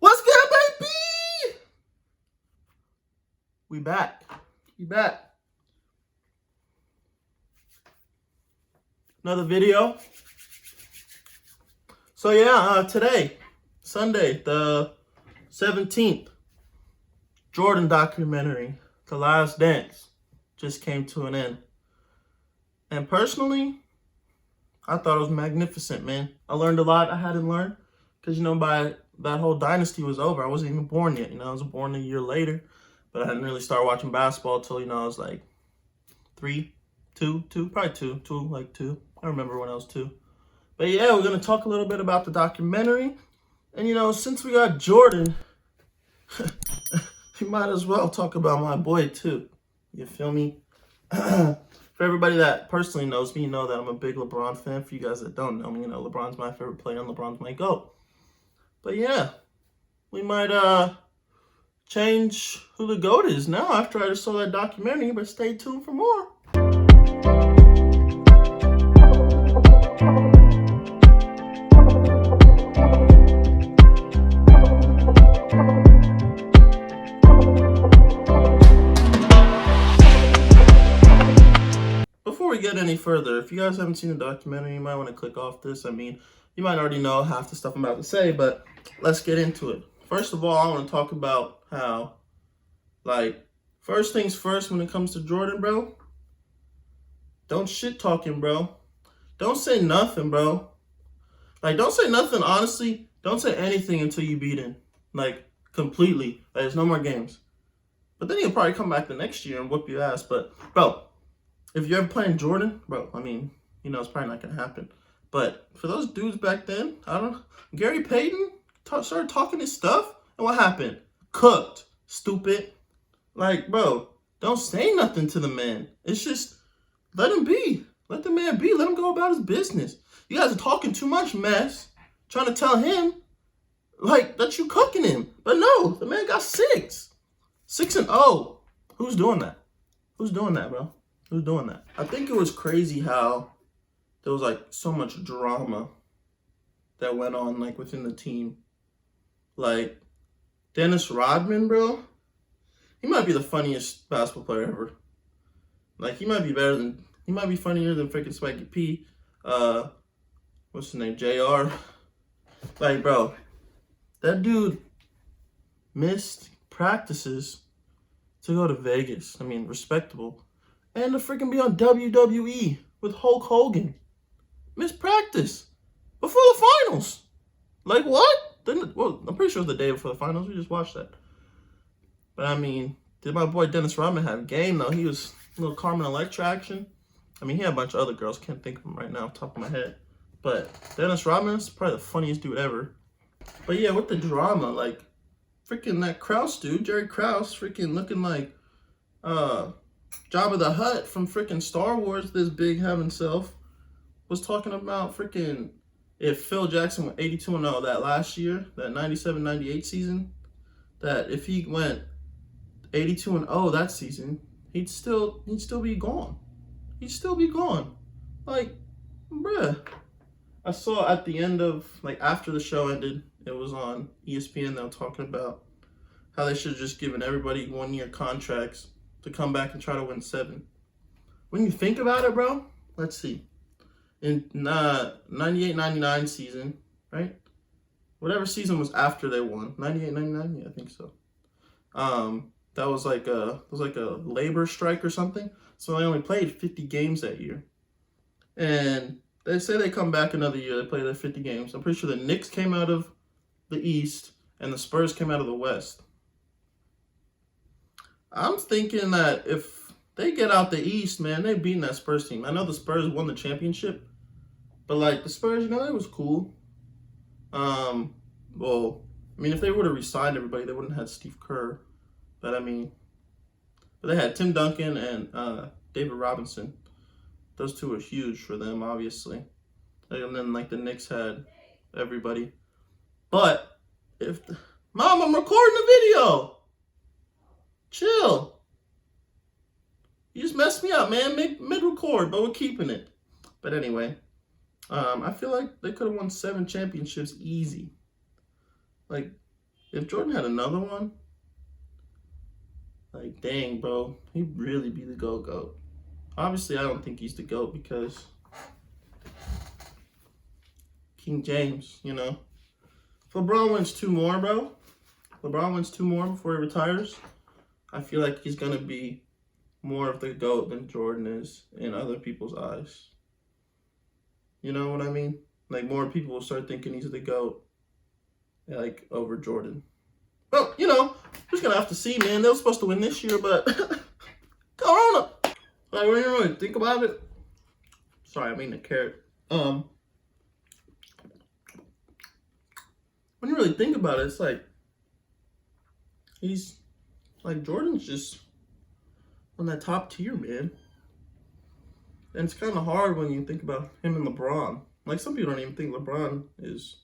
What's good, baby? We back. We back. Another video. So yeah, today, Sunday, the 17th, Jordan documentary, The Last Dance, just came to an end. And personally, I thought it was magnificent, man. I learned a lot I hadn't learned. Because, by that whole dynasty was over. I wasn't even born yet. I was born a year later. But I didn't really start watching basketball until, I was like probably two. I remember when I was 2. But yeah, we're going to talk a little bit about the documentary. And, since we got Jordan, we might as well talk about my boy too. You feel me? For everybody that personally knows me, you know that I'm a big LeBron fan. For you guys that don't know me, LeBron's my favorite player and LeBron's my GOAT. But yeah, we might change who the GOAT is now after I just saw that documentary, but stay tuned for more. Before we get any further, if you guys haven't seen the documentary, you might want to click off this. You might already know half the stuff I'm about to say, but let's get into it. First of all, I want to talk about how, first things first when it comes to Jordan, bro. Don't shit talk him, bro. Don't say nothing, bro. Don't say nothing, honestly. Don't say anything until you beat him. Completely. There's no more games. But then he'll probably come back the next year and whoop your ass. But, bro, if you're ever playing Jordan, bro, it's probably not going to happen. But for those dudes back then, Gary Payton started talking his stuff, and what happened? Cooked. Stupid. Bro, don't say nothing to the man. It's just, let him be. Let the man be. Let him go about his business. You guys are talking too much mess, trying to tell him, that you cooking him. But no, the man got 6. 6-0. Who's doing that? Who's doing that, bro? Who's doing that? I think it was crazy how there was, so much drama that went on, within the team. Dennis Rodman, bro, he might be the funniest basketball player ever. He might be funnier than freaking Spikey P. What's his name? JR. Bro, that dude missed practices to go to Vegas. Respectable. And to freaking be on WWE with Hulk Hogan. Missed practice before the finals. What? I'm pretty sure it was the day before the finals. We just watched that. But did my boy Dennis Rodman have game though? He was a little Carmen Electra action. He had a bunch of other girls. Can't think of them right now off the top of my head. But Dennis Rodman is probably the funniest dude ever. But yeah, with the drama, freaking that Krause dude, Jerry Krause, freaking looking like Jabba the Hutt from freaking Star Wars, this big heaven himself, was talking about freaking if Phil Jackson went 82-0 that last year, that 97-98 season, that if he went 82-0 that season, he'd still be gone. He'd still be gone. Bruh. I saw at the end of, after the show ended, it was on ESPN, they were talking about how they should have just given everybody 1-year contracts to come back and try to win 7. When you think about it, bro, let's see. In 98-99 season, right? Whatever season was after they won. 98-99? Yeah, I think so. That was like a labor strike or something. So they only played 50 games that year. And they say they come back another year, they play their 50 games. I'm pretty sure the Knicks came out of the East and the Spurs came out of the West. I'm thinking that if they get out the East, man, they beating that Spurs team. I know the Spurs won the championship, but the Spurs, it was cool. If they would have re-signed everybody, they wouldn't have had Steve Kerr. But they had Tim Duncan and David Robinson. Those two were huge for them, obviously. And then the Knicks had everybody. But Mom, I'm recording a video. Chill. You just messed me up, man. Mid-record, but we're keeping it. But anyway, I feel like they could have won 7 championships easy. if Jordan had another one, like, dang, bro, he'd really be the GOAT. Obviously, I don't think he's the GOAT because King James, you know. If LeBron wins 2 more, bro, LeBron wins 2 more before he retires, I feel like he's going to be more of the GOAT than Jordan is in other people's eyes. You know what I mean? Like, more people will start thinking he's the GOAT, like, over Jordan. Well, you know, we're just going to have to see, man. They were supposed to win this year, but Corona. Like, when you really think about it, sorry, I mean the carrot. When you really think about it, it's like, he's, like, Jordan's just on that top tier, man. And it's kind of hard when you think about him and LeBron. Like, some people don't even think LeBron is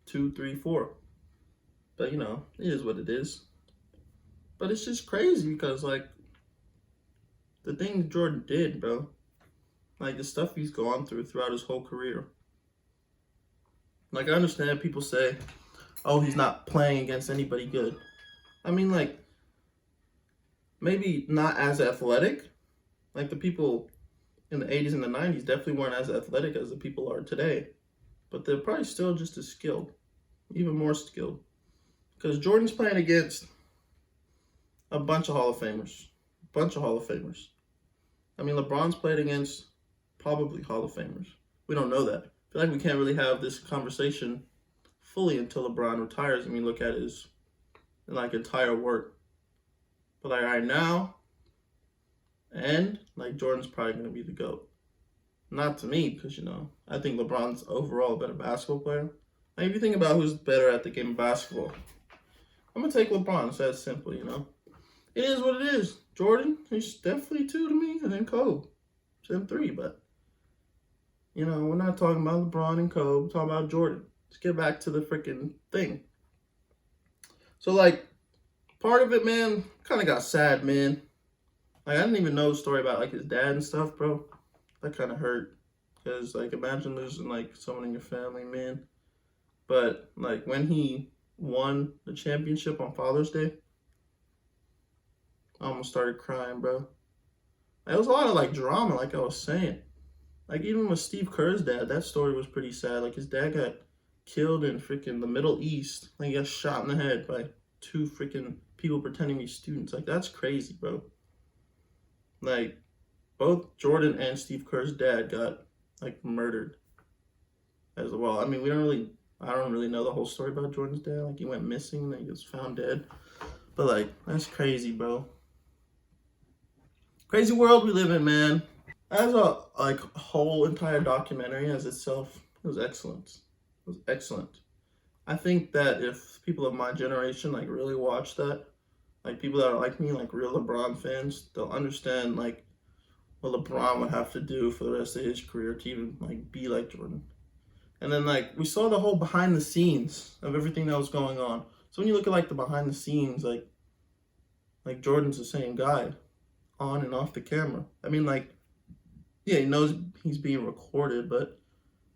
2, 3, 4. But, you know, it is what it is. But it's just crazy because, like, the things Jordan did, bro. Like, the stuff he's gone throughout his whole career. Like, I understand people say, oh, he's not playing against anybody good. I mean, like, maybe not as athletic. Like, the people in the 80s and the 90s definitely weren't as athletic as the people are today. But they're probably still just as skilled. Even more skilled. Because Jordan's playing against a bunch of Hall of Famers. I mean, LeBron's played against probably Hall of Famers. We don't know that. I feel like we can't really have this conversation fully until LeBron retires and we look at his, like, entire work. But, like, right now, and, like, Jordan's probably going to be the GOAT. Not to me, because, you know, I think LeBron's overall a better basketball player. Like, if you think about who's better at the game of basketball, I'm going to take LeBron. It's that simple, you know. It is what it is. Jordan, he's definitely 2 to me, and then Kobe. It's them 3, but, you know, we're not talking about LeBron and Kobe. We're talking about Jordan. Let's get back to the freaking thing. So, like, part of it, man, kind of got sad, man. Like, I didn't even know the story about, like, his dad and stuff, bro. That kind of hurt. Because, like, imagine losing, like, someone in your family, man. But, like, when he won the championship on Father's Day, I almost started crying, bro. There was a lot of, like, drama, like I was saying. Like, even with Steve Kerr's dad, that story was pretty sad. Like, his dad got killed in freaking the Middle East. Like, he got shot in the head by 2 freaking people pretending to be students. Like, that's crazy, bro. Like, both Jordan and Steve Kerr's dad got, like, murdered as well. I mean, I don't really know the whole story about Jordan's dad. Like, he went missing and then he was found dead. But, like, that's crazy, bro. Crazy world we live in, man. As a, like, whole entire documentary as itself, it was excellent. It was excellent. I think that if people of my generation, like, really watch that, like, people that are like me, like, real LeBron fans, they'll understand, like, what LeBron would have to do for the rest of his career to even, like, be like Jordan. And then, like, we saw the whole behind the scenes of everything that was going on. So when you look at, like, the behind the scenes, like Jordan's the same guy on and off the camera. I mean, like, yeah, he knows he's being recorded, but,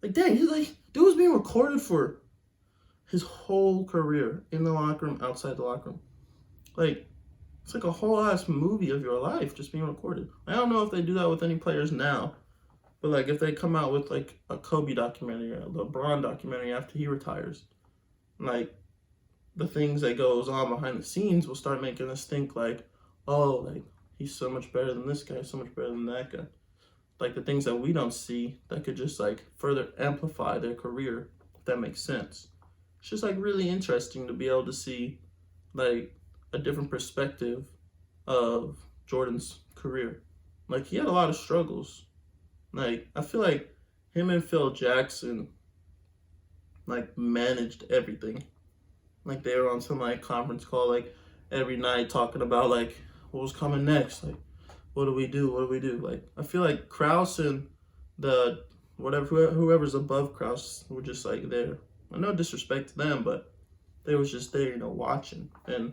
like, dang, he's like, dude was being recorded for his whole career, in the locker room, outside the locker room. Like, it's like a whole ass movie of your life just being recorded. I don't know if they do that with any players now, but, like, if they come out with, like, a Kobe documentary or a LeBron documentary after he retires, like, the things that goes on behind the scenes will start making us think, like, oh, like, he's so much better than this guy, so much better than that guy. Like, the things that we don't see that could just, like, further amplify their career, if that makes sense. It's just, like, really interesting to be able to see, like, a different perspective of Jordan's career. Like, he had a lot of struggles. Like, I feel like him and Phil Jackson, like, managed everything. Like, they were on some, like, conference call, like, every night talking about, like, what was coming next. Like, what do we do? What do we do? Like, I feel like Krause and the whoever's above Krause were just, like, there. No disrespect to them, but they was just there, you know, watching. And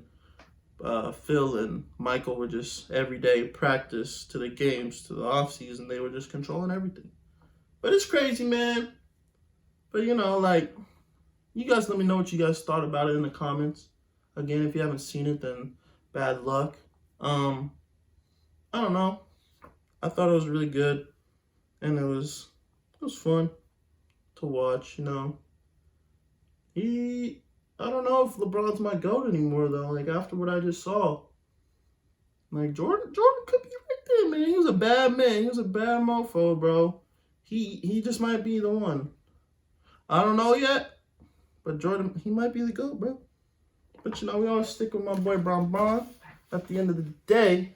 Phil and Michael were just everyday practice to the games, to the off season. They were just controlling everything. But it's crazy, man. But, you know, like, you guys let me know what you guys thought about it in the comments. Again, if you haven't seen it, then bad luck. I don't know. I thought it was really good, and it was fun to watch. I don't know if LeBron's my GOAT anymore though. Like after what I just saw, like Jordan could be right there, man. He was a bad man. He was a bad mofo, bro. He just might be the one. I don't know yet, but Jordan, he might be the GOAT, bro. But we always stick with my boy Bron at the end of the day.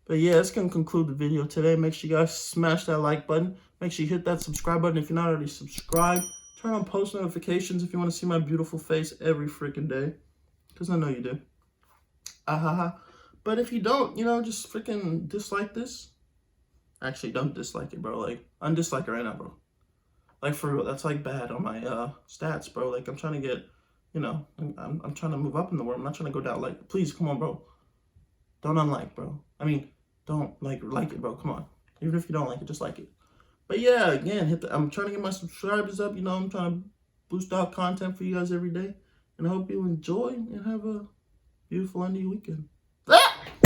But yeah, that's going to conclude the video today. Make sure you guys smash that like button. Make sure you hit that subscribe button if you're not already subscribed. Turn on post notifications if you want to see my beautiful face every freaking day. Because I know you do. But if you don't, just freaking dislike this. Actually, don't dislike it, bro. Like, undislike it right now, bro. Like, for real, that's, like, bad on my stats, bro. Like, I'm trying to get, I'm trying to move up in the world. I'm not trying to go down. Like, please, come on, bro. Don't unlike, bro. I mean, don't, like it, bro. Come on. Even if you don't like it, just like it. But, yeah, again, I'm trying to get my subscribers up. I'm trying to boost out content for you guys every day. And I hope you enjoy and have a beautiful end of your weekend.